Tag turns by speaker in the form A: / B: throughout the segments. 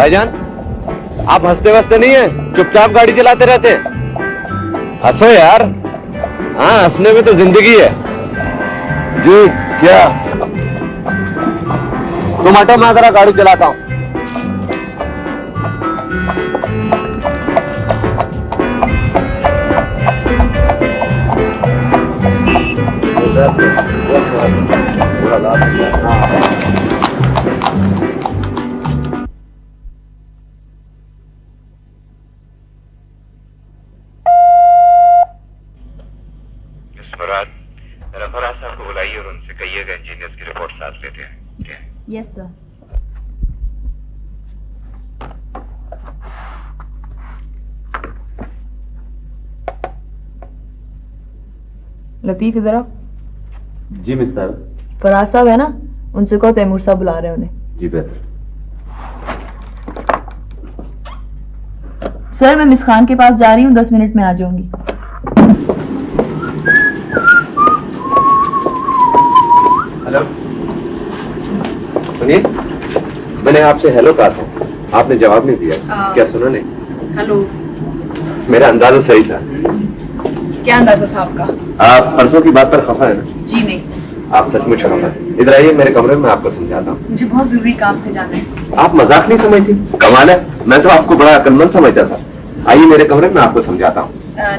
A: भाईजान, आप हंसते वसते नहीं है, चुपचाप गाड़ी चलाते रहते हैं। हंसो यार, हाँ हंसने में तो जिंदगी है। जी क्या? तुम हटो, मैं जरा गाड़ी चलाता हूं।
B: मुराद, जरा फराज साहब को बुलाइए और उनसे कहिएगा इंजीनियर्स की रिपोर्ट साथ लेते हैं।
C: Yes sir. लतीफ इधर आओ।
A: जी मिस्टर।
C: फराज साहब है ना, उनसे कहो तैमूर साहब बुला रहे हैं उन्हें।
A: जी बेहतर।
C: सर मैं मिस खान के पास जा रही हूँ, 10 मिनट में आ जाऊंगी।
A: हेलो, सुनिए, मैंने आपसे हेलो कहा था, आपने जवाब नहीं दिया। क्या सुना नहीं?
C: हेलो।
A: मेरा अंदाजा सही था।
C: क्या अंदाजा था आपका?
A: आप परसों की बात पर खफा है ना?
C: जी नहीं।
A: आप सचमुच खफा है। इधर आइए मेरे कमरे में, मैं आपको समझाता हूँ।
C: मुझे बहुत जरूरी काम से जाना है।
A: आप मजाक नहीं समझती? कमाल है, मैं तो आपको बड़ा अक्लमंद समझता था। आइए मेरे कमरे में, मैं आपको समझाता हूँ।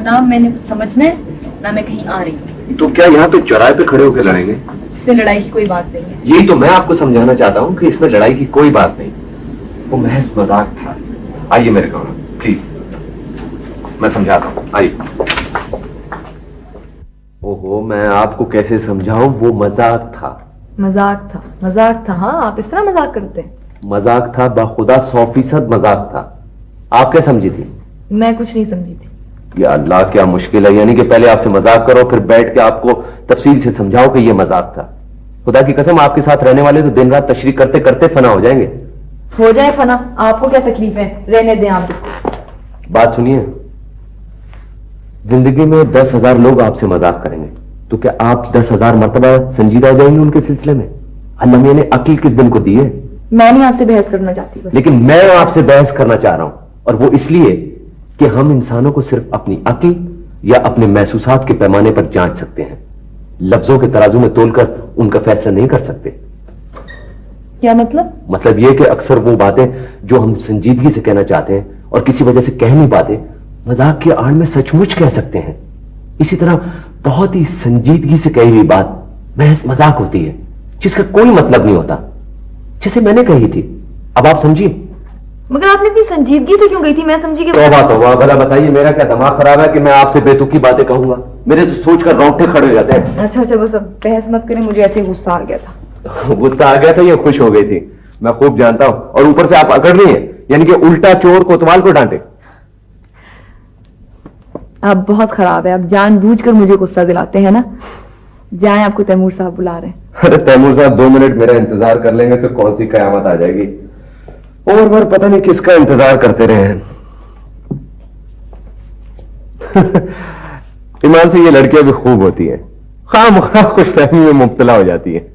C: ना मैंने कुछ समझना है, ना मैं कहीं आ रही हूँ।
A: तो क्या यहाँ पे चौराहे पे खड़े होकर लड़ेंगे?
C: इसमें लड़ाई की कोई बात नहीं है।
A: यही तो मैं आपको समझाना चाहता हूँ कि इसमें लड़ाई की कोई बात नहीं, वो महज मजाक था। आइए मेरे कमरे में प्लीज, मैं समझाता हूँ। आइए। ओहो, मैं आपको कैसे समझाऊं, वो मजाक था।
C: मजाक था? मजाक था? हाँ, आप इस तरह मजाक करते हैं।
A: मजाक था, बाखुदा 100% मजाक था। आप क्या समझी थी?
C: मैं कुछ नहीं समझी थी।
A: या अल्लाह, क्या मुश्किल है। यानी कि पहले आपसे मजाक करो, फिर बैठ के आपको तफसील से समझाओ कि ये मजाक था। खुदा की कसम, आपके साथ रहने वाले तो दिन रात तशरीह करते करते फना हो जाएंगे।
C: हो जाए फना, आपको क्या तकलीफ है? रहने दें आप।
A: बात सुनिए, जिंदगी में 10,000 लोग आपसे मजाक करेंगे, तो क्या आप 10,000 मर्तबा संजीदा हो जाएंगे उनके सिलसिले में? अल्लाह ने अक्ल किस दिन को दी है?
C: मैं नहीं आपसे बहस करना चाहती बस।
A: लेकिन मैं आपसे बहस करना चाह रहा हूं, और वो इसलिए कि हम इंसानों को सिर्फ अपनी अक्ल या अपने महसूसात के पैमाने पर जांच सकते हैं, लफ्जों के तराजू में तोलकर उनका फैसला नहीं कर सकते।
C: क्या मतलब?
A: मतलब यह कि अक्सर वो बातें जो हम संजीदगी से कहना चाहते हैं और किसी वजह से कह नहीं पाते, मजाक की आड़ में सचमुच कह सकते हैं। इसी तरह बहुत ही संजीदगी से कही हुई बात महज मजाक होती है, जिसका कोई मतलब नहीं होता, जैसे मैंने कही थी। अब आप समझिए।
C: मगर आपने इतनी संजीदगी से क्यों गई थी? मैं समझी कि
A: तौबा भला बताइए, मेरा क्या दिमाग खराब है कि मैं आपसे बेतुकी बातें कहूंगा? मेरे तो सोचकर रोंगटे खड़े हो जाते हैं।
C: अच्छा बस अब बहस मत करें, मुझे ऐसे गुस्सा आ गया था।
A: गुस्सा आ गया था, ये खुश हो गई थी, मैं खूब जानता हूं। और ऊपर से आप अकड़ रही हैं, यानी कि उल्टा चोर कोतवाल को डांटे।
C: आप बहुत खराब है, आप जानबूझकर मुझे गुस्सा दिलाते हैं ना। जाएं, आपको तैमूर साहब बुला रहे हैं।
A: अरे तैमूर साहब 2 मिनट मेरा इंतजार कर लेंगे तो कौन सी कयामत आ जाएगी। और बार पता नहीं किसका इंतजार करते रहे हैं। ईमान से ये लड़कियां भी खूब होती हैं, खामखा खुशफहमी में मुब्तला हो जाती है।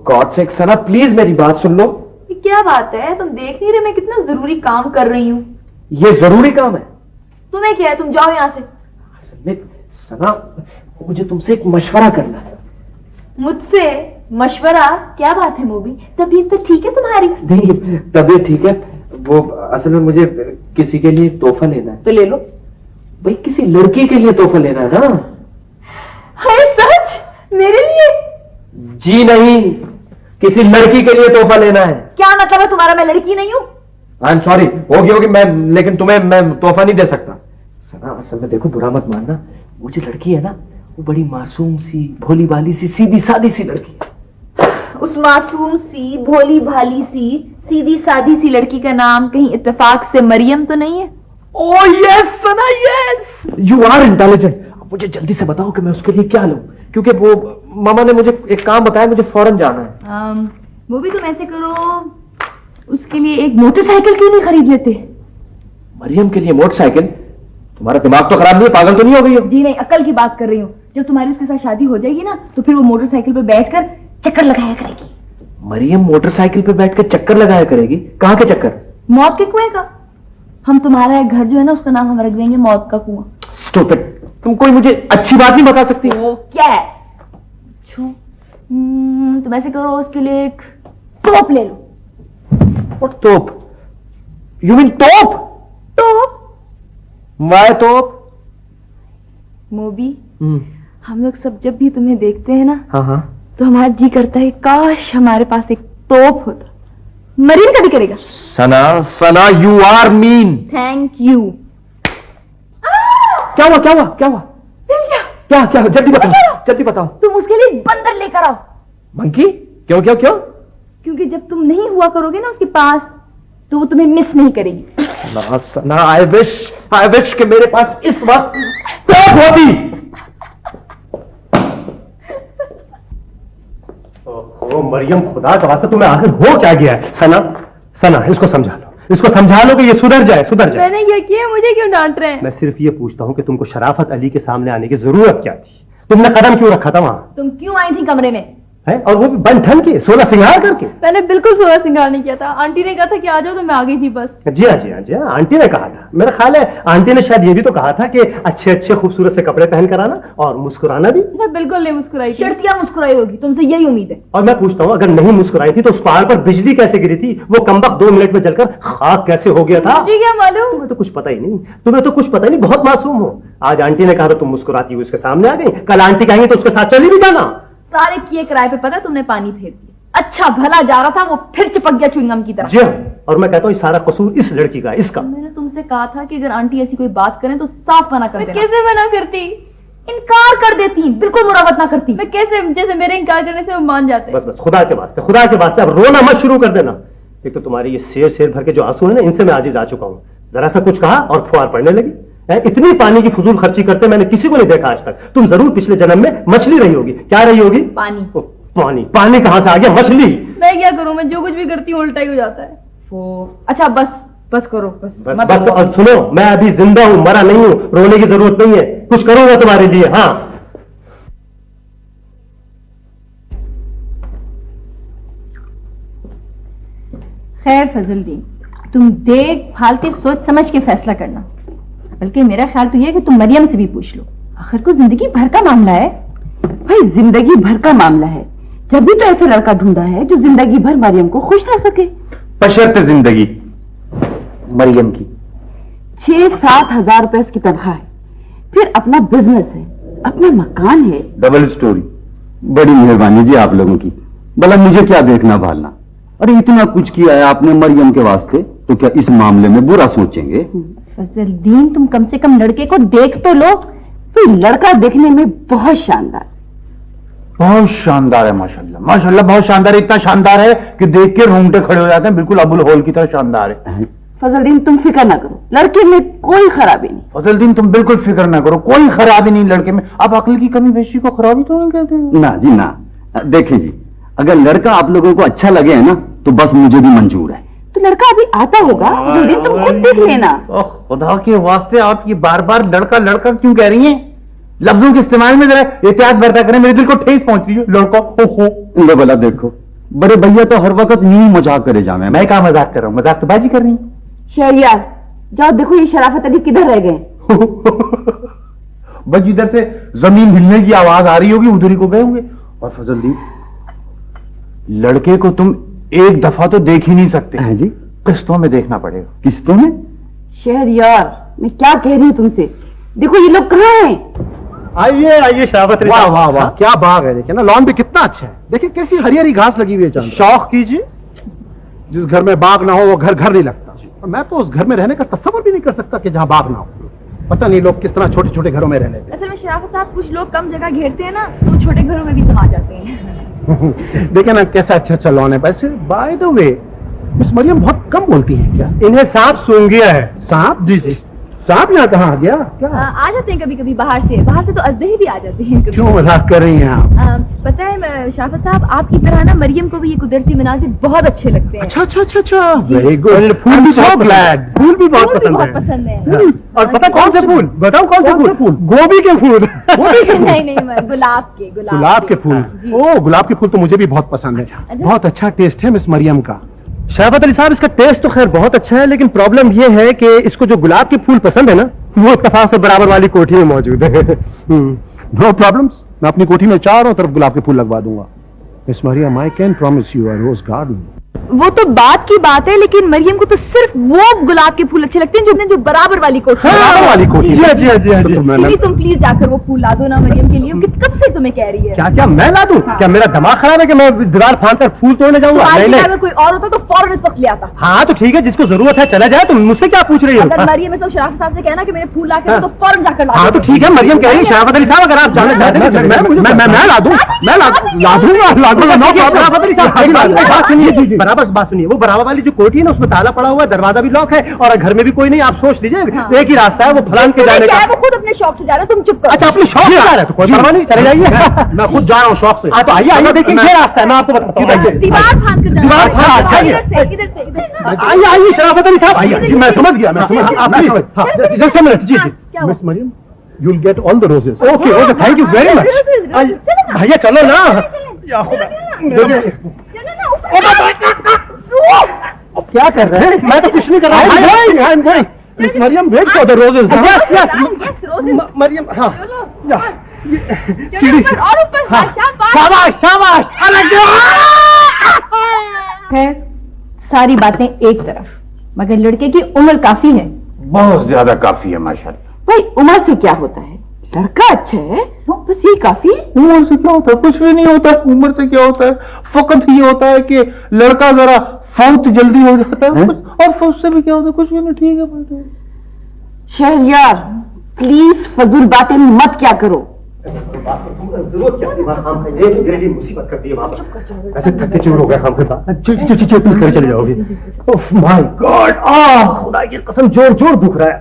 D: गॉड सेक सना, प्लीज मेरी बात सुन लो।
C: ये क्या बात है? तुम देख नहीं रहे मैं कितना जरूरी काम कर रही हूँ?
D: ये जरूरी काम है।
C: तुम्हें क्या है? तुम जाओ यहाँ से।
D: असल में सना, मुझे तुमसे एक मशवरा करना है।
C: मुझसे मशवरा? क्या बात है मोबी? तबीयत तो ठीक है तुम्हारी?
D: नहीं, तबीयत ठीक है। वो असल में मुझे किसी के लिए तोहफा लेना है।
C: तो ले लो।
D: भाई किसी लड़की के लिए तोहफा लेना है ना?
C: हाय सच? मेरे लिए?
D: जी नहीं, किसी लड़की के लिए तोहफा लेना है।
C: क्या मतलब है तुम्हारा? मैं लड़की नहीं हूँ।
D: आई एम सॉरी, होगी मैं, लेकिन तुम्हें मैं तोहफा नहीं दे सकता। सना असल में देखो, बुरा मत मानना, वो जो लड़की है ना, वो बड़ी मासूम सी, भोली भाली सी, सीधी सादी सी लड़की है।
C: उस मासूम सी, भोली भाली सी, सीधी सादी सी लड़की का नाम कहीं इत्तेफाक से मरियम तो नहीं है?
D: Oh yes Sana, yes, you are intelligent. अब मुझे जल्दी से बताओ कि मैं उसके लिए क्या लूं, क्योंकि वो मामा ने मुझे एक काम बताया, मुझे फौरन जाना है।
C: वो भी तुम ऐसे करो, उसके लिए एक मोटरसाइकिल क्यों नहीं खरीद लेते?
D: मरियम के लिए मोटरसाइकिल? तुम्हारा दिमाग तो खराब नहीं है, पागल तो नहीं हो गई हो?
C: जी नहीं, अक्ल की बात कर रही हूँ। जब तुम्हारी उसके साथ शादी हो जाएगी ना, तो फिर वो मोटरसाइकिल पर बैठकर चक्कर लगाया करेगी।
D: मरियम मोटरसाइकिल पे बैठकर चक्कर लगाया करेगी? कहाँ के चक्कर?
C: मौत के कुएं का। हम तुम्हारा एक घर जो है ना, उसका नाम हम रख देंगे मौत का कुआं।
D: स्टूपिड, तुम कोई मुझे अच्छी बात नहीं बता सकती?
C: वो क्या है? तुम ऐसे करो, उसके लिए एक तोप ले लो।
D: What तोप? यू मीन तोप?
C: तोप?
D: मैं तोप?
C: मोबी, हम लोग सब जब भी तुम्हें देखते हैं ना,
D: हाँ हाँ,
C: तो हमारा जी करता है काश हमारे पास एक तोप होता। मरीन कभी करेगा।
D: Sana, Sana, you are mean.
C: Thank you.
D: क्या हुआ, क्या हुआ, क्या हुआ? क्या क्या, जल्दी बताओ, जल्दी बताओ।
C: तुम उसके लिए बंदर लेकर आओ।
D: मंकी? क्यों क्यों क्यों?
C: क्योंकि जब तुम नहीं हुआ करोगे ना उसके पास, तो वो तुम्हें मिस नहीं करेगी।
D: ना सना, आई विश कि मेरे पास इस वक्त तोप होती।
E: ओ मरियम, खुदा का वास्ता तुम्हें आखिर हो क्या गया है? सना, सना, इसको समझा लो, इसको समझा लो कि ये सुधर जाए, सुधर जाए।
C: मैंने क्या किया? मुझे क्यों डांट रहे हैं?
E: मैं सिर्फ ये पूछता हूँ कि तुमको शराफत अली के सामने आने की जरूरत क्या थी? तुमने कदम क्यों रखा था वहां?
C: तुम क्यों आई थी कमरे में?
E: है? और वो भी बन ठन के, सोलह सिंगार करके।
C: मैंने बिल्कुल सोलह सिंगार नहीं किया था। आंटी ने कहा था कि आ जाओ, तो मैं आ गई थी बस।
E: जी हाँ, जी हाँ, जी हाँ, आंटी ने कहा था। मेरा ख्याल है आंटी ने शायद ये भी तो कहा था कि अच्छे अच्छे खूबसूरत से कपड़े पहन कर आना और मुस्कुराना भी।
C: मैं बिल्कुल नहीं मुस्कुराई थी। शर्तियां मुस्कुराई होगी, तुमसे यही उम्मीद है।
E: और मैं पूछता हूँ, अगर नहीं मुस्कुराई थी तो उस पहाड़ पर बिजली कैसे गिरी थी? वो कमबख्त 2 मिनट में जलकर खाक कैसे हो गया था?
C: मुझे क्या मालूम?
E: तुम्हें तो कुछ पता ही नहीं, तुम्हें तो कुछ पता ही नहीं, बहुत मासूम हो। आज आंटी ने कहा तो तुम मुस्कुराती हुई उसके सामने आ गई, कल आंटी कहेंगे तो उसके साथ चली भी जाना।
C: सारे किए किराए पे पता तुमने पानी फेर दिया। अच्छा भला जा रहा था, वो फिर चिपक गया च्युइंगम की तरह।
E: जी हाँ, और मैं कहता हूँ सारा कसूर इस लड़की का, इसका।
C: मैंने तुमसे कहा था कि अगर आंटी ऐसी कोई बात करें तो साफ मना कर देना। कैसे मना करती? इनकार कर देती, बिल्कुल मुरावत ना करती। मैं कैसे, जैसे मेरे इनकार करने से वो मान जाते।
E: बस बस, खुदा के वास्ते, खुदा के वास्ते अब रोना मत शुरू कर देना। एक तो तुम्हारी ये शेर शेर भर के जो आंसू है ना, इनसे मैं आजिज आ चुका हूँ। जरा सा कुछ कहा और फुहार पड़ने लगी। इतनी पानी की फजूल खर्ची करते मैंने किसी को नहीं देखा आज तक। तुम जरूर पिछले जन्म में मछली रही होगी। क्या रही होगी?
C: पानी।
E: पानी? पानी कहां से आ गया? मछली।
C: मैं क्या करूं, मैं जो कुछ भी करती हूँ उल्टा ही हो जाता है। अच्छा बस बस करो,
E: बस बस। और सुनो, मैं अभी जिंदा हूं, मरा नहीं हूं, रोने की जरूरत नहीं है, कुछ करूंगा तुम्हारे लिए। हाँ,
F: खैर फजलदीन, तुम देख भाल के सोच समझ के फैसला करना। बल्कि मेरा ख्याल तो यह है कि तुम मरियम से भी पूछ लो। आखिर को जिंदगी भर का मामला है।
G: भाई जिंदगी भर का मामला है, जब भी तो ऐसा लड़का ढूंढा है जो जिंदगी भर मरियम को खुश रख सके।
E: बशर्ते जिंदगी मरियम की
G: 6-7 हजार रुपए उसकी तनख्वाह है, फिर अपना बिजनेस है, अपना मकान है।
H: Double storey. बड़ी मेहरबानी जी आप लोगों की। भला मुझे क्या देखना भालना? अरे इतना कुछ किया है आपने मरियम के वास्ते, तो क्या इस मामले में बुरा सोचेंगे?
F: फजलदीन, तुम कम से कम लड़के को देख तो लो।
G: तो लड़का देखने में बहुत शानदार,
H: बहुत शानदार है, माशाल्लाह माशाल्लाह, बहुत शानदार है। इतना शानदार है कि देख के रोंगटे खड़े हो जाते हैं, बिल्कुल अबुल होल की तरह शानदार है।
G: फजलदीन तुम फिक्र ना करो, लड़के में कोई खराबी नहीं।
H: फजलदीन तुम बिल्कुल फिक्र ना करो, कोई खराबी नहीं लड़के में। आप अक्ल की कमी बेशी को खराबी तो नहीं कहते हो? ना जी ना। देखिए जी, अगर लड़का आप लोगों को अच्छा लगे है ना, तो बस मुझे भी मंजूर है।
G: तो लड़का अभी आता होगा, फजलदीन तुम खुद देख लेना।
H: खुदा के वास्ते आप ये बार बार लड़का लड़का क्यों कह रही हैं? लफ्जों के इस्तेमाल में जरा एहतियात बरता करें, मेरे दिल को ठेस पहुंच रही है। लड़का ओहो लो भला देखो, बड़े भैया तो हर वक्त यूं मजाक करे जावे। मैं क्या मजाक कर रहा हूँ? मजाक तो बाजी कर रही हूँ।
G: शहरियार जाओ देखो ये शराफत अली किधर रह गए।
H: बस जिधर से जमीन हिलने की आवाज आ रही होगी उधर ही को गए होंगे। और फजलदीन, लड़के को तुम एक दफा तो देख ही नहीं सकते हैं जी, किस्तों में देखना पड़ेगा। किस्तों में?
G: शहरियार मैं क्या कह रही हूँ तुमसे, देखो ये लोग कहाँ हैं।
E: आइए आइए शराबत।
I: वाह वाह वाह, क्या बाग है। देखिए ना, लॉन भी कितना अच्छा है। देखिए कैसी हरी हरी घास लगी हुई है। चंद
E: शौक कीजिए,
I: जिस घर में बाग ना हो वो घर घर नहीं लगता। और मैं तो उस घर में रहने का तस्वर भी नहीं कर सकता कि जहाँ बाग ना हो। पता नहीं लोग किस तरह छोटे छोटे घरों में रह लेते
C: असल में शराफत साहब, कुछ लोग कम जगह घेरते हैं ना, तो छोटे घरों में भी समा जाते हैं।
I: हैं। देखिए ना कैसा अच्छा अच्छा लॉन है। वैसे by the way, miss Maryam बहुत कम बोलती हैं क्या?
E: इन्हें सांप सूंघ गया है।
I: सांप? जी जी। सांप यहाँ कहाँ आ गया? क्या?
C: आ जाते हैं कभी कभी बाहर से तो अजदहे भी आ जाते हैं कभी।
I: क्यों मजाक कर रही हैं आप?
C: पता है शराफत साहब, आपकी तरह ना मरियम को भी ये कुदरती मनाजिर बहुत अच्छे लगते हैं।
I: अच्छा। Very good.
E: फूल भी बहुत ग्लैड, फूल भी बहुत
C: फूल भी बहुत
E: पसंद
C: पसंद है।
E: है। और पता कौन से फूल? बताओ कौन से फूल? गोभी के फूल।
C: नहीं, गुलाब के।
I: गुलाब के फूल? ओ, गुलाब के फूल तो मुझे भी बहुत पसंद है। बहुत अच्छा टेस्ट है मिस मरियम का।
E: शराफत अली साहब, इसका टेस्ट तो खैर बहुत अच्छा है, लेकिन प्रॉब्लम ये है कि इसको जो गुलाब के फूल पसंद है ना, वो इत्तेफाक से बराबर वाली कोठी में मौजूद है।
I: नो प्रॉब्लम्स, मैं अपनी कोठी में चारों तरफ गुलाब के फूल लगवा दूंगा। Miss Maryam, I can promise you a rose garden.
C: वो तो बात की बात है, लेकिन मरियम को तो सिर्फ वो गुलाब के फूल अच्छे लगते हैं जो बराबर वाली कोठी।
I: बराबर वाली कोठी?
C: जी, तुम प्लीज जाकर वो फूल ला दो ना मरियम के लिए। कब से तुम्हें कह रही है?
E: क्या मैं ला दूं? क्या मेरा दिमाग खराब है कि मैं दीवार फांद कर फूल तोड़ने जाऊंगा? नहीं।
C: अगर कोई और होता तो फौरन इस वक्त ले आता।
E: हाँ तो ठीक है, जिसको जरूरत है चला जाए। तुम मुझसे क्या पूछ रही हो?
C: अगर मरियम से शराफत साहब से कहना कि मेरे फूल ला के तो फौरन जाकर ला।
E: हाँ तो ठीक है, मरियम कह रही है शराफत अली साहब अगर आप जाना चाहते हैं
I: मैं ला दूंगा।
E: शराफत अली साहब बात सुनिए, बराबर बात सुनिए। वो बराबर वाली जो कोठी है ना, उसमें ताला पड़ा हुआ है, दरवाजा भी लॉक है और घर में भी कोई नहीं। आप सोच लीजिए, एक ही रास्ता है वो फलान के जाने का।
C: वो खुद अपने शौक से जा रहा है, तुम चुप करो।
E: अच्छा, अपने शौक से जा रहा है तो कोई परवाह नहीं, चले जाइए।
I: मैं खुद जा रहा हूँ शौक से।
E: तो आइए देखिए, ये रास्ता है, मैं आपको बताता हूँ।
C: दीवार फांद कर जाना।
E: दीवार फांद, आइए।
C: इधर से।
E: आइए शराफत अली साहब, आइए।
I: जी मैं समझ गया।
E: Just minute. जी
I: miss Maryam, you will get all the roses.
E: Okay, thank you very much. भैया चलो ना। क्या कर रहे हैं? मैं तो कुछ नहीं कर रहा।
I: Miss Maryam, wait for the roses.
E: Maryam, हाँ
C: सीढ़ी और ऊपर।
E: शाबाश।
F: खैर, सारी बातें एक तरफ, मगर लड़के की उम्र काफी है।
H: बहुत ज्यादा काफी है माशाल्लाह।
G: भाई उम्र से क्या होता है, लड़का अच्छा है बस ये काफी है।
H: उम्र से क्या होता है? कुछ भी नहीं होता। उम्र से क्या होता है? फकत ये होता है कि लड़का जरा फौत जल्दी हो जाता है। और फौत से भी क्या होता है? कुछ भी नहीं। ठीक है
G: शहरयार, प्लीज फजूल बातें मत क्या करो।
E: जरूरत क्या थी? मेरे लिए मुसीबत कर दी है वहां पर। ऐसे थके चूर हो गया काम कर चले जाओगे। ओह माय गॉड, खुदा की कसम जोर दुख रहा है।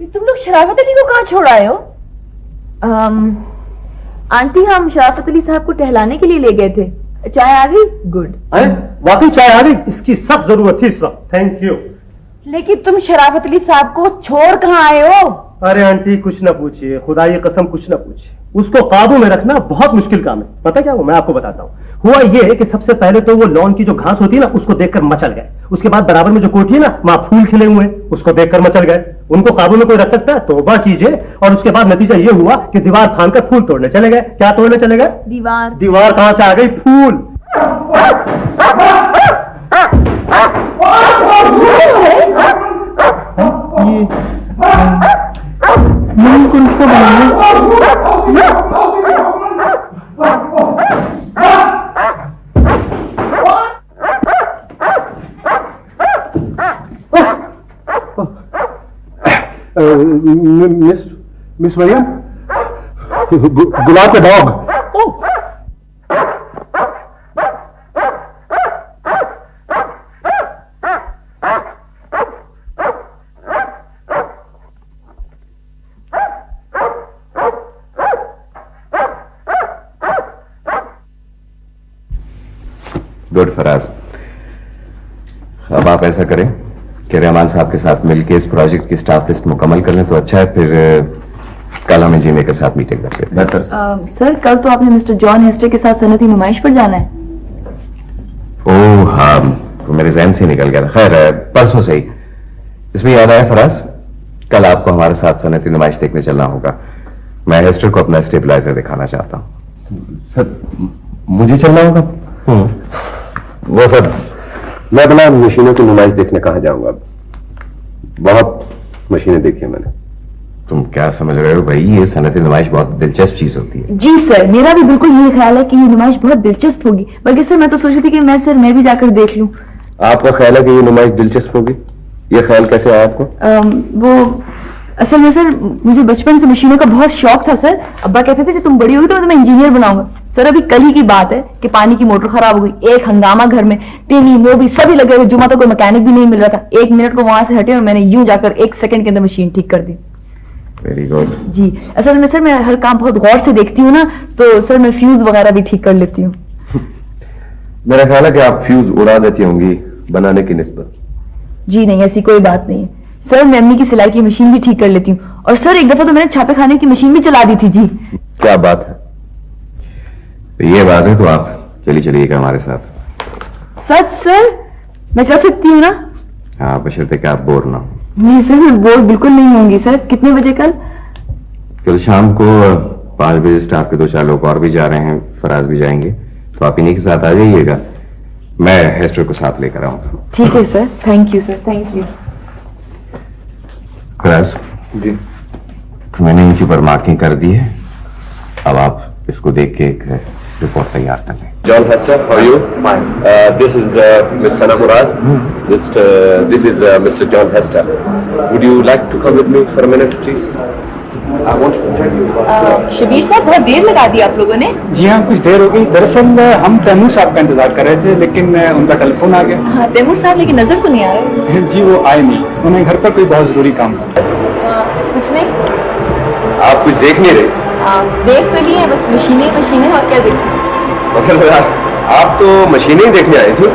C: तुम लोग शराफत अली को कहाँ छोड़ आए हो? आंटी, हम शराफत अली साहब को टहलाने के लिए ले गए थे। चाय आ गई? गुड।
E: वाकई चाय आ गई? इसकी सख्त जरूरत थी इस वक्त। Thank you.
G: लेकिन तुम शराफत अली साहब को छोड़ कहाँ आए हो?
E: अरे आंटी कुछ ना पूछिए, खुदा की कसम कुछ ना पूछिए। उसको काबू में रखना बहुत मुश्किल काम है। पता क्या हुआ? मैं आपको बताता हूँ। हुआ ये कि सबसे पहले तो वो लॉन की जो घास होती है ना, उसको देखकर मचल गए। उसके बाद बराबर में जो कोठी है ना, वहां फूल खिले हुए हैं, उसको देखकर मचल गए। उनको काबू में कोई रख सकता है? तौबा कीजिए। और उसके बाद नतीजा ये हुआ कि दीवार फांदकर फूल तोड़ने चले गए। क्या तोड़ने चले गए? दीवार कहां से आ गई? फूल।
I: मिस मरियम, गुलाब का डॉग।
A: गुड फराज, अब आप ऐसा करें कि रहमान साहब के साथ मिलकर इस प्रोजेक्ट की स्टाफ लिस्ट मुकम्मल कर लें तो अच्छा है। फिर कल हम इंजीनियर के साथ मीटिंग कर लेते हैं।
C: सर, कल तो आपने मिस्टर जॉन हेस्टे के साथ सनती नुमाइश पर जाना है।
A: ओह हाँ, तो मेरे जहन से निकल गया। खैर, परसों से ही। इसमें याद आया फराज, कल आपको हमारे साथ सनती नुमाइश देखने चलना होगा। मैं हेस्टर को अपना स्टेबलाइजर दिखाना चाहता हूँ।
I: सर, मुझे चलना होगा? वो सर, मैं अपना मशीनों की नुमाइश देखने कहाँ जाऊंगा? बहुत मशीनें देखी है मैंने।
A: तुम क्या समझ रहे हो भाई, ये सनती नुमाइश बहुत दिलचस्प चीज होती है।
C: जी सर, मेरा भी बिल्कुल यही ख्याल है कि ये नुमाइश बहुत दिलचस्प होगी। बल्कि सर, मैं तो सोच रही थी कि मैं भी जाकर देख लूं।
I: आपका ख्याल है कि ये नुमाइश दिलचस्प होगी? ये ख्याल कैसे आया आपको?
C: वो असल में सर, मुझे बचपन से मशीनों का बहुत शौक था सर। अब्बा कहते थे जब तुम बड़ी होगी तो मैं तुम्हें इंजीनियर बनाऊंगा। सर अभी कल ही की बात है कि पानी की मोटर खराब हो गई, एक हंगामा घर में, टीवी मोबी सभी लगे हुए, जुमा तो कोई मैकेनिक भी नहीं मिल रहा था। 1 मिनट को वहां से हटे और मैंने यूं जाकर 1 सेकंड के अंदर मशीन ठीक कर दी।
I: Very good.
C: जी असल में सर मैं हर काम बहुत गौर से देखती हूँ ना, तो सर मैं फ्यूज वगैरह भी ठीक कर लेती हूँ।
I: मेरा ख्याल है कि आप फ्यूज उड़ा देती होंगी बनाने की निस्बत।
C: जी नहीं, ऐसी कोई बात नहीं है सर, मैं अम्मी की सिलाई की मशीन भी ठीक कर लेती हूँ, और सर एक दफा तो मैंने छापे खाने की मशीन भी चला दी थी। जी
I: क्या बात है?
J: तो ये बात है तो आप चलिएगा हमारे साथ।
C: सच सर? मैं चल सकती हूँ ना?
J: हाँ, बशर्ते कि आप बोर ना हो।
C: नहीं सर, मैं बोर बिल्कुल नहीं होंगी सर। कितने बजे कल?
J: कल शाम को 5 बजे स्टाफ के 2-4 लोग और भी जा रहे हैं, फराज भी जाएंगे, तो आप इन्हीं के साथ आ जाइएगा। मैं हेस्टर को साथ लेकर आऊंगा।
C: ठीक है sir, thank you sir, thank you.
J: Faraz
I: ji
J: मैंने इनकी ऊपर मार्किंग कर दी है, अब आप इसको देख के एक रिपोर्ट तैयार कर लें।
I: John Hester, how are you? Fine. This is Miss Sana Murad. This is Mr. John Hester. Would you like to come with me for a minute, please? I want to tell you about.
C: Shabir साहब, बहुत देर लगा दी आप लोगों ने।
H: जी हाँ, कुछ देर हो गई। दरअसल हम तैमूर साहब का इंतजार कर रहे थे, लेकिन उनका टेलीफोन आ गया।
C: हाँ, तैमूर साहब लेकिन नजर तो नहीं आ रहे।
H: जी वो आए नहीं, उन्हें घर पर कोई बहुत जरूरी काम था।
C: कुछ नहीं।
I: आप कुछ देख नहीं रहे?
C: देख तो लिए, बस मशीनें मशीनें, और क्या देखी।
I: मतलब आप तो मशीनें ही देखने आई थी?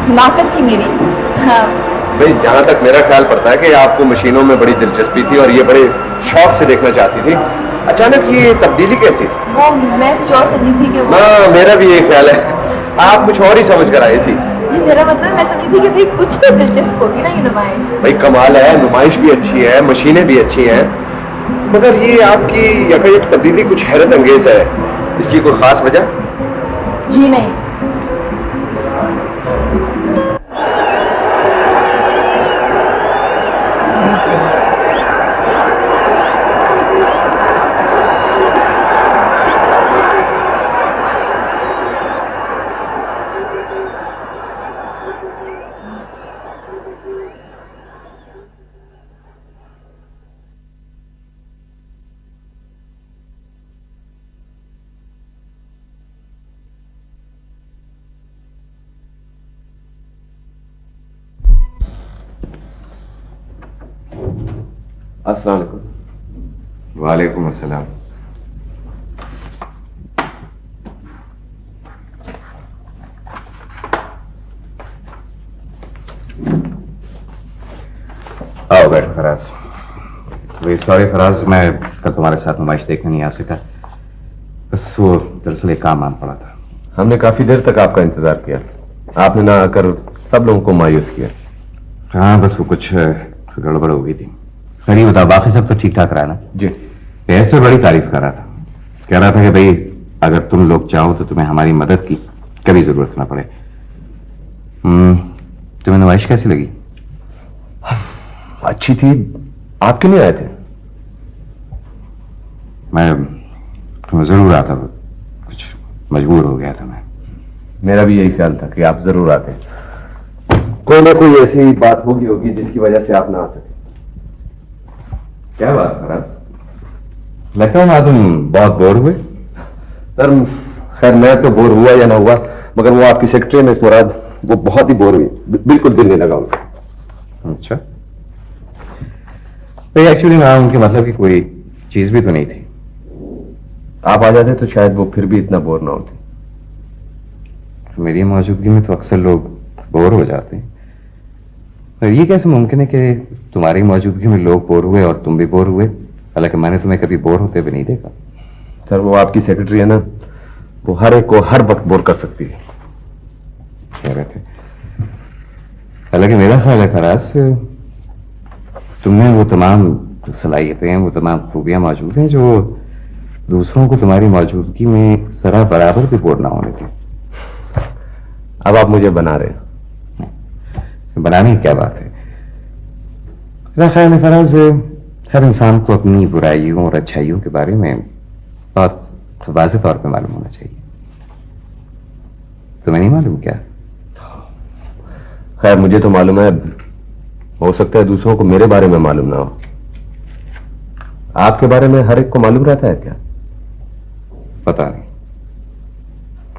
C: हिमाकत थी मेरी। हाँ।
I: भाई जहाँ तक मेरा ख्याल पड़ता है कि आपको मशीनों में बड़ी दिलचस्पी थी और ये बड़े शौक से देखना चाहती थी, अचानक ये तब्दीली कैसी?
C: वो मैं कुछ और समझी थी कि वो।
I: हाँ, मेरा भी ये ख्याल है, आप कुछ और ही समझ कर आई थी।
C: मेरा मतलब मैं समझी थी कि भाई कुछ तो दिलचस्प होगी ना ये नुमाइश।
I: भाई कमाल है, नुमाइश भी अच्छी है, मशीनें भी अच्छी हैं, मगर ये आपकी यकायक तब्दीली कुछ हैरत अंगेज है। इसकी कोई खास वजह?
C: जी नहीं।
I: अस्सलाम वालेकुम।
J: वालेकुम अस्सलाम। आओ बैठ फराज। सॉरी फराज, मैं कल तुम्हारे साथ नुमाइश देखने नहीं आ सका, बस वो दरअसल एक काम आन पड़ा था।
I: हमने काफी देर तक आपका इंतजार किया, आपने ना आकर सब लोगों को मायूस किया।
J: हाँ, बस वो कुछ गड़बड़ हो गई थी। खैर ये बताओ, बाकी सब तो ठीक ठाक रहा ना?
I: जी।
J: फैज तो बड़ी तारीफ कर रहा था, कह रहा था कि भाई अगर तुम लोग चाहो तो तुम्हें हमारी मदद की कभी जरूरत ना पड़े। तुम्हें नुमाइश कैसी लगी?
I: अच्छी थी। आप क्यों नहीं आए थे?
J: मैं जरूर आता, कुछ मजबूर हो गया था मैं।
I: मेरा भी यही ख्याल था कि आप जरूर आते। कोई ना कोई ऐसी बात होगी जिसकी वजह से आप ना आ सके।
J: क्या बात फराज, लगता है तुम बहुत बोर हुए?
I: सर खैर मैं तो बोर हुआ या ना हुआ, मगर वो आपकी सेक्रेटरी मिस मुराद, वो बहुत ही बोर हुई, बिल्कुल दिल नहीं लगा उनका।
J: अच्छा, तो एक्चुअली वहां उनके मतलब की कोई चीज भी तो नहीं थी।
I: आप आ जाते तो शायद वो फिर भी इतना बोर ना होते।
J: मेरी मौजूदगी में तो अक्सर लोग बोर हो जाते हैं, और ये कैसे मुमकिन है कि तुम्हारी मौजूदगी में लोग बोर हुए और तुम भी बोर हुए, हालांकि मैंने तुम्हें कभी बोर होते भी नहीं देखा।
I: सर वो आपकी सेक्रेटरी है ना, वो हर एक को हर वक्त बोर कर सकती है।
J: कह रहे थे, हालांकि मेरा ख्याल है फराज, तुमने वो तमाम सलाहियतें, वो तमाम खूबियां मौजूद हैं जो दूसरों को तुम्हारी मौजूदगी में जरा बराबर भी बोर ना होने दें।
I: अब आप मुझे बना रहे हैं।
J: बनाने की क्या बात है? मेरा ख्याल है फराज, हर इंसान को अपनी बुराइयों और अच्छाइयों के बारे में बहुत वाज़ेह तौर पे मालूम होना चाहिए। तुम्हें नहीं मालूम क्या?
I: खैर मुझे तो मालूम है, हो सकता है दूसरों को मेरे बारे में मालूम ना हो। आपके बारे में हर एक को मालूम रहता है क्या?
J: पता नहीं,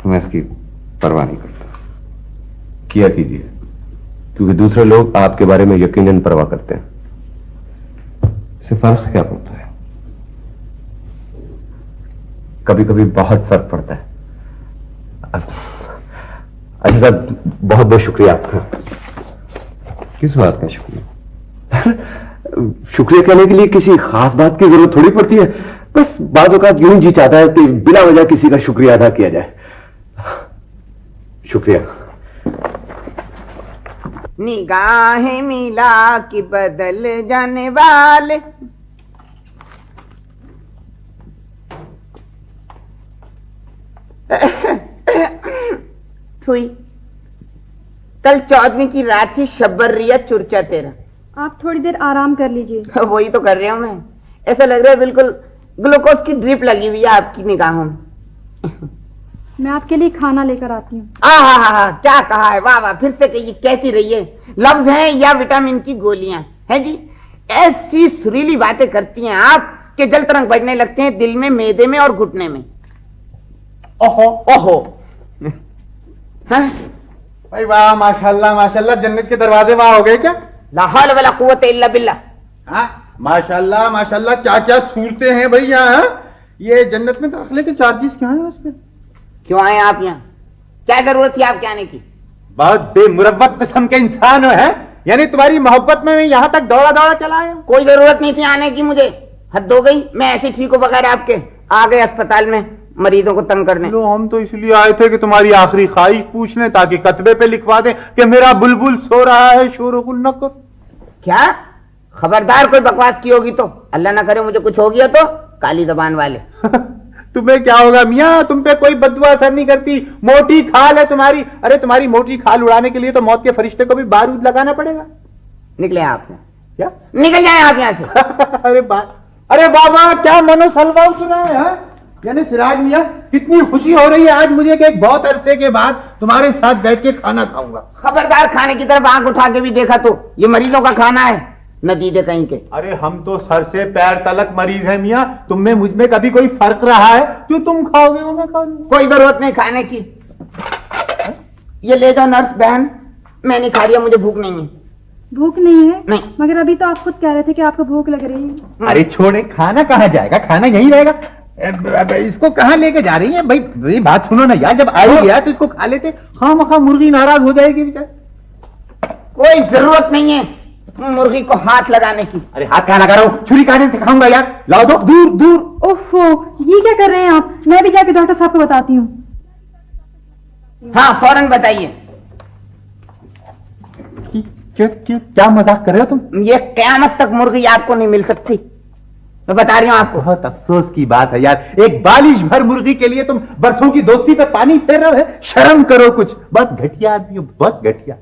J: मैं इसकी परवाह नहीं करता।
A: किया कीजिए, क्योंकि दूसरे लोग आपके बारे में यकीनन परवाह करते हैं।
J: इससे फर्क क्या पड़ता है?
A: कभी कभी बहुत फर्क पड़ता है। अच्छा साहब, बहुत बहुत शुक्रिया आपका।
J: किस बात का शुक्रिया?
A: शुक्रिया कहने के लिए किसी खास बात की जरूरत थोड़ी पड़ती है, बस बाज़ औक़ात यूं जी चाहता है कि बिना वजह किसी का शुक्रिया अदा किया जाए। शुक्रिया।
K: निगाहें मिला कि बदल जाने वाले, थुई। कल 14वीं की रात थी, शब्बर रिया चुरचा तेरा।
L: आप थोड़ी देर आराम कर लीजिए।
K: वही तो कर रहा हूं मैं। ऐसा लग रहा है बिल्कुल ग्लूकोज की ड्रिप लगी हुई है आपकी निगाहों में।
L: मैं आपके लिए खाना लेकर आती हूँ।
K: हाँ, क्या कहा है, वाह वाह, फिर से कहिए, कहती रहिए। लफ्ज हैं या विटामिन की गोलियां हैं जी। ऐसी सुरीली बातें करती हैं आप कि जल तरंग बढ़ने लगते हैं दिल में, मैदे में और घुटने में। ओहो ओहो। हाँ?
H: भाई वाह, माशाल्लाह माशाल्लाह, जन्नत के दरवाजे वहां हो गए क्या?
K: ला हौल वला कुव्वत इल्ला बिल्लाह।
H: हाँ, माशाल्लाह माशाल्लाह, क्या क्या सूरतें हैं भाई यहाँ। ये जन्नत में दाखिले के चार्जेस क्या हैं उसके?
K: क्यों आए आप यहाँ? क्या जरूरत थी आपके आने की?
H: बहुत बेमुरव्वत किस्म के इंसान हो, है? यानी तुम्हारी मोहब्बत में मैं यहाँ तक दौड़ा दौड़ा चला आया।
K: कोई जरूरत नहीं थी आने की मुझे, हद हो गई। मैं ऐसे ठीक हो बगैर आपके आ गए अस्पताल में मरीजों को तंग करने।
H: लो, हम तो इसलिए आए थे कि तुम्हारी आखिरी ख्वाहिश पूछने, ताकि कतबे पे लिखवा दें कि मेरा बुलबुल सो रहा है, शोरगुल न कर।
K: क्या? खबरदार कोई बकवास की होगी तो, अल्लाह ना करे मुझे कुछ हो गया तो, काली जबान वाले।
H: तुम्हें क्या होगा मियाँ, तुम पे कोई बददुआ असर नहीं करती। मोटी खाल है तुम्हारी। अरे तुम्हारी मोटी खाल उड़ाने के लिए तो मौत के फरिश्ते को भी बारूद लगाना पड़ेगा।
K: निकले आप।
H: क्या?
K: निकल जाए आप यहाँ से।
H: अरे बाबा, क्या मनोसलवा उठ रहा है, हा? यानी सिराज मियाँ, कितनी खुशी हो रही है आज मुझे कि एक बहुत अरसे के बाद तुम्हारे साथ बैठ के खाना खाऊंगा।
K: खबरदार, खाने की तरफ आंख उठा के भी देखा तो ये मरीजों का खाना है, नदीदे कहीं के।
H: अरे हम तो सर से पैर तलक मरीज हैं मियाँ। तुम में मुझ में कभी कोई फर्क रहा है? जो तुम खाओगे वो मैं खा लूंगा।
K: कोई जरूरत नहीं खाने की। ये ले जाओ नर्स बहन, मैं नहीं खा रही, मुझे भूख नहीं है।
L: भूख नहीं है?
K: नहीं।
L: मगर अभी तो आप खुद कह रहे थे कि आपको भूख लग रही है।
H: अरे छोड़े, खाना कहाँ जाएगा, खाना यहीं रहेगा। इसको कहाँ लेके जा रही है भाई? मेरी बात सुनो ना यार, जब आ ही गया तो इसको खा लेते। खामखा मुर्गी नाराज हो जाएगी बेचारी।
K: कोई जरूरत नहीं है मुर्गी को हाथ लगाने की।
H: अरे हाथ कहाँ लगा रहा हूँ, छुरी काटने से खाऊंगा यार। लाओ दो, दूर दूर।
L: ओफो, ये क्या कर रहे हैं आप? मैं भी जाके डॉक्टर साहब को बताती हूँ।
K: हाँ, फौरन बताइए।
H: क्या मजाक कर रहे हो तुम?
K: ये क़यामत तक मुर्गी आपको नहीं मिल सकती, मैं बता रही हूँ आपको।
H: बहुत अफसोस की बात है यार, एक बालिश भर मुर्गी के लिए तुम बरसों की दोस्ती पे पानी फेर रहे हो। शर्म करो कुछ। बहुत घटिया आदमी हो, बहुत घटिया।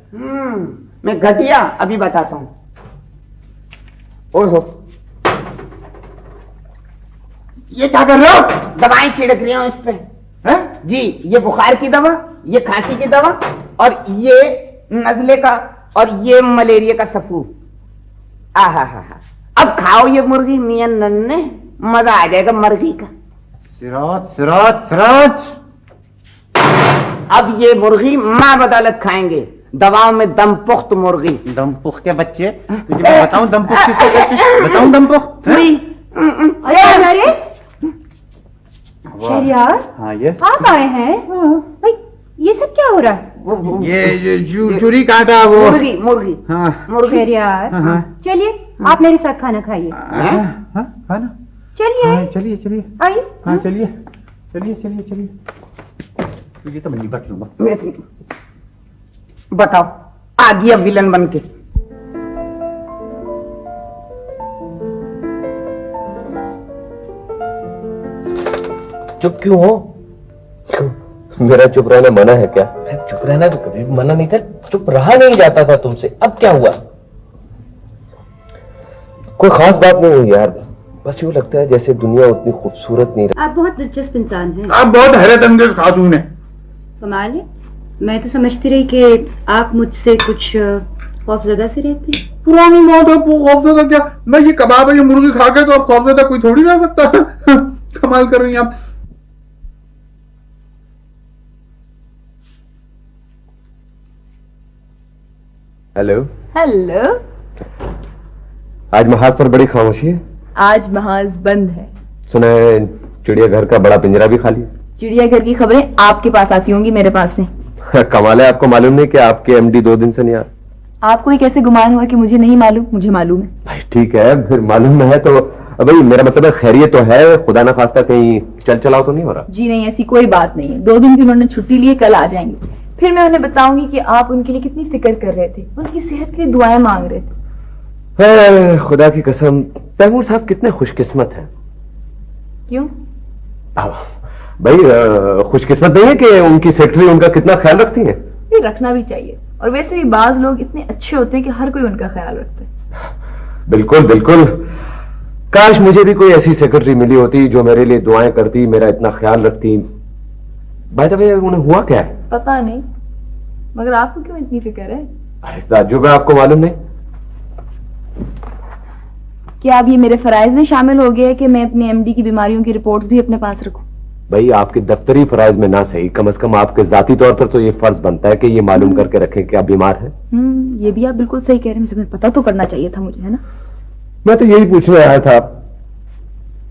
K: मैं घटिया? अभी बताता हूँ। ओहो,
H: ये क्या कर रहे हो?
K: दवाएं छिड़क रही हूँ इस पे। है? जी, ये बुखार की दवा, ये खांसी की दवा, और ये नजले का, और ये मलेरिया का सफूफ। आहा हा हा। अब खाओ ये मुर्गी मियां नन्ने, मजा आ जाएगा मुर्गी का।
H: सिराज सिराज सिराज।
K: अब ये मुर्गी माँ बदौलत खाएंगे, दवाओं में दम पुख्त मुर्गी।
H: दम पुख्त के बच्चे? तुझे मैं बताऊं दम पुख्त किसको कहते हैं? बताऊं दम पुख्त?
L: अरे शहरियार,
H: हाँ यस,
L: आप आए हैं? भाई ये सब क्या हो रहा है?
H: ये चूरी काटा वो
K: मुर्गी। मुर्गी।
H: हाँ
L: शहरियार, चलिए आप मेरे साथ खाना खाइए।
H: खाना?
L: चलिए
H: चलिए चलिए।
L: आइए।
H: हाँ चलिए चलिए चलिए चलिए। तुझे तो मैं निपट लूंगा।
K: बताओ, आ गया विलन बन के।
A: चुप क्यों हो? मेरा चुप रहना मना है क्या?
D: चुप रहना तो कभी मना नहीं था, चुप रहा नहीं जाता था तुमसे, अब क्या हुआ?
A: कोई खास बात नहीं हुई यार, बस यूं लगता है जैसे दुनिया उतनी खूबसूरत नहीं रही।
F: आप बहुत दिलचस्प इंसान हैं।
H: आप बहुत हैरत अंगेज खातून हैं।
F: कमाल है, मैं तो समझती रही कि आप मुझसे कुछ खौफजदा से रहते हैं।
H: पुरानी मौत है, खौफजदा क्या? मैं ये कबाब है, ये मुर्गी खा के तो अब खौफजदा कोई थोड़ी रह सकता है। कमाल कर रही हैं आप।
A: हेलो।
C: हेलो।
A: आज महाज पर बड़ी खामोशी है।
C: आज महाज बंद है।
A: सुना है चिड़ियाघर का बड़ा पिंजरा भी खाली है।
C: चिड़ियाघर की खबरें आपके पास आती होंगी, मेरे पास नहीं।
A: कमाल है, आपको मालूम नहीं कि आपके एमडी 2 दिन से नहीं आ।
C: आपको ही कैसे गुमान हुआ कि मुझे नहीं मालूम? मुझे मालूम है।
A: भाई ठीक है, फिर मालूम है तो भाई मेरा मतलब है खैरियत तो है, खुदा ना खास्ता कहीं चल चलाओ तो नहीं हो रहा?
C: जी नहीं, ऐसी कोई बात नहीं है। 2 दिन की उन्होंने छुट्टी ली है, कल आ जाएंगे। फिर मैं उन्हें बताऊंगी कि आप उनके लिए कितनी फिक्र कर रहे थे, उनकी सेहत के लिए दुआएं मांग रहे थे।
A: खुदा की कसम, तैमूर साहब कितने खुशकिस्मत हैं।
C: क्यों?
A: भाई खुशकिस्मत नहीं है कि उनकी सेक्रेटरी उनका कितना ख्याल रखती है?
C: ये रखना भी चाहिए, और वैसे भी बाज लोग इतने अच्छे होते हैं कि हर कोई उनका ख्याल रखता है।
A: बिल्कुल बिल्कुल, काश मुझे भी कोई ऐसी सेक्रेटरी मिली होती जो मेरे लिए दुआएं करती, मेरा इतना ख्याल रखती। बाय द वे उन्हें हुआ क्या है?
C: पता नहीं, मगर आपको क्यों इतनी फिक्र है?
A: ताज्जुब है, आपको मालूम नहीं?
C: क्या अब ये मेरे फराइज में शामिल हो गया है कि मैं अपने एमडी की बीमारियों की रिपोर्ट्स भी अपने पास रखूं?
A: भाई आपके दफ्तरी फराइज में ना सही, कम से कम आपके जाती तौर पर तो ये फर्ज बनता है कि ये मालूम करके रखें कि आप बीमार हैं।
C: ये भी आप बिल्कुल सही कह रहे हैं, मुझे पता तो करना चाहिए था मुझे, है ना?
A: मैं तो यही पूछने आया था,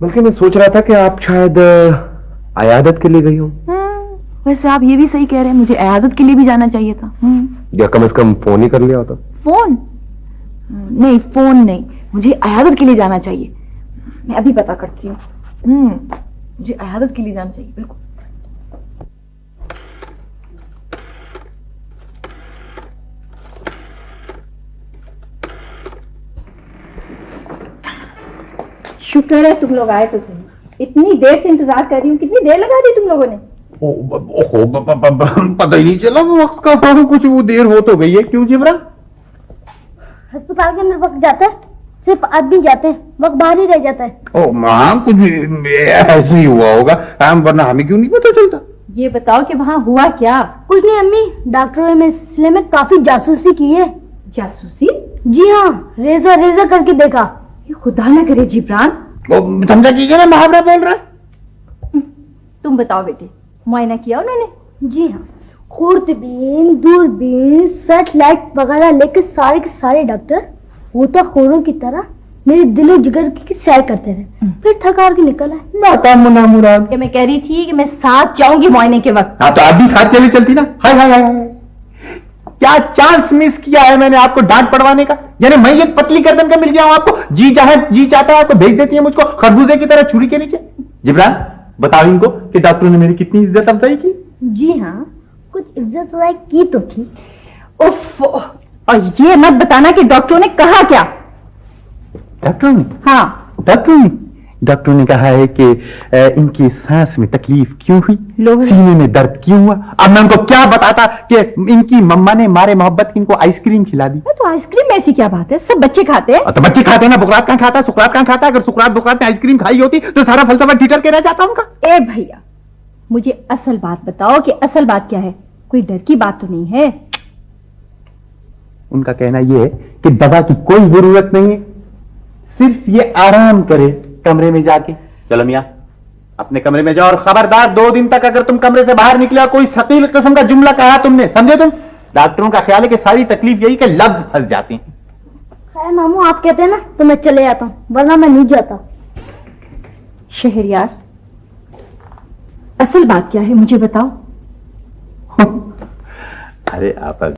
A: बल्कि मैं सोच रहा था कि आप शायद अयादत के लिए गई हो।
C: वैसे आप ये भी सही कह रहे हैं, मुझे अयादत के लिए भी जाना चाहिए था।
A: या कम से कम फोन ही कर लिया होता।
C: फोन नहीं, फोन नहीं, मुझे अयादत के लिए जाना चाहिए। मैं अभी पता करती हूँ। मुझे अयादत के लिए जाना चाहिए, बिल्कुल।
L: शुक्र है तुम लोग आए तो सही। इतनी देर से इंतजार कर रही हूँ। कितनी देर लगा दी तुम लोगों ने?
H: पता ही नहीं चला वक्त का, कुछ वो देर हो तो गई है। क्यों जिब्रान?
L: अस्पताल के अंदर वक्त जाता है, सिर्फ आदमी जाते हैं, वक्त बाहर ही रह जाता है।
H: ओ मां, कुछ ऐसे ही हुआ होगा, वरना हमें क्यों नहीं पता चलता?
L: ये बताओ कि वहाँ हुआ क्या? कुछ नहीं अम्मी, डॉक्टरों ने इस सिलसिले में काफी जासूसी की है।
C: जासूसी?
L: जी हाँ, रेजा रेजा करके देखा।
C: ये खुदा ना करे जिब्रान।
H: समझा कीजिए ना, मुहावरा बोल रहा है।
L: तुम बताओ बेटे, मुआयना किया उन्होंने? जी हाँ, खूरतबीन, दूरबीन, सेटेलाइट वगैरह लेकर सारे के सारे डॉक्टर गोताखोरों की तरह मेरे दिलो जिगर की सैर करते रहे, फिर थकार के निकल आए।
H: मुराद,
L: मैं कह रही थी कि मैं साथ जाऊंगी मुआयने के वक्त।
H: हाँ तो आप भी साथ चली चलती ना। हाय हाय हाय, क्या चांस मिस किया है मैंने आपको डांट पड़वाने का। यानी मैं एक पतली गर्दन का मिल गया हूं आपको, जी चाहता है आपको भेज देती है मुझको खरबूजे की तरह छुरी के नीचे। जिब्रान बताओ इनको कि डॉक्टरों ने मेरी कितनी इज्जत अफजाई की।
L: जी हाँ, कुछ इज्जत अफजाई की तो थी।
F: उफ, और ये मत बताना कि डॉक्टरों ने कहा क्या।
H: डॉक्टरों ने?
F: हाँ,
H: डॉक्टरों ने कहा है कि इनकी सांस में तकलीफ क्यों हुई, सीने में दर्द क्यों हुआ। अब मैं उनको क्या बताता कि इनकी मम्मा ने मारे मोहब्बत की इनको आइसक्रीम खिला दी।
F: तो आइसक्रीम में ऐसी क्या बात है, सब बच्चे खाते हैं।
H: तो बच्चे खाते हैं ना, बुकरात कहाँ खाता है, सुकरात कहाँ खाता है। अगर सुकरात बुकरात ने आइसक्रीम खाई होती तो सारा फलसफा ठिठर के रह जाता उनका।
F: ए भैया, मुझे असल बात बताओ कि असल बात क्या है। कोई डर की बात तो नहीं है।
H: उनका कहना यह है कि दवा की कोई जरूरत नहीं है, सिर्फ ये आराम करे कमरे में जाके। चलो मियां, अपने कमरे में जाओ, और खबरदार 2 दिन तक अगर तुम कमरे से बाहर निकले और कोई सकील किस्म का जुमला कहा तुमने, समझे तुम? डॉक्टरों का ख्याल है कि सारी तकलीफ यही कि लफ्ज फंस जाती हैं।
L: खैर मामू, आप कहते हैं ना तो मैं चले आता हूं, वरना मैं नहीं जाता।
F: शहरयार, असल बात क्या है मुझे बताओ।
H: अरे आप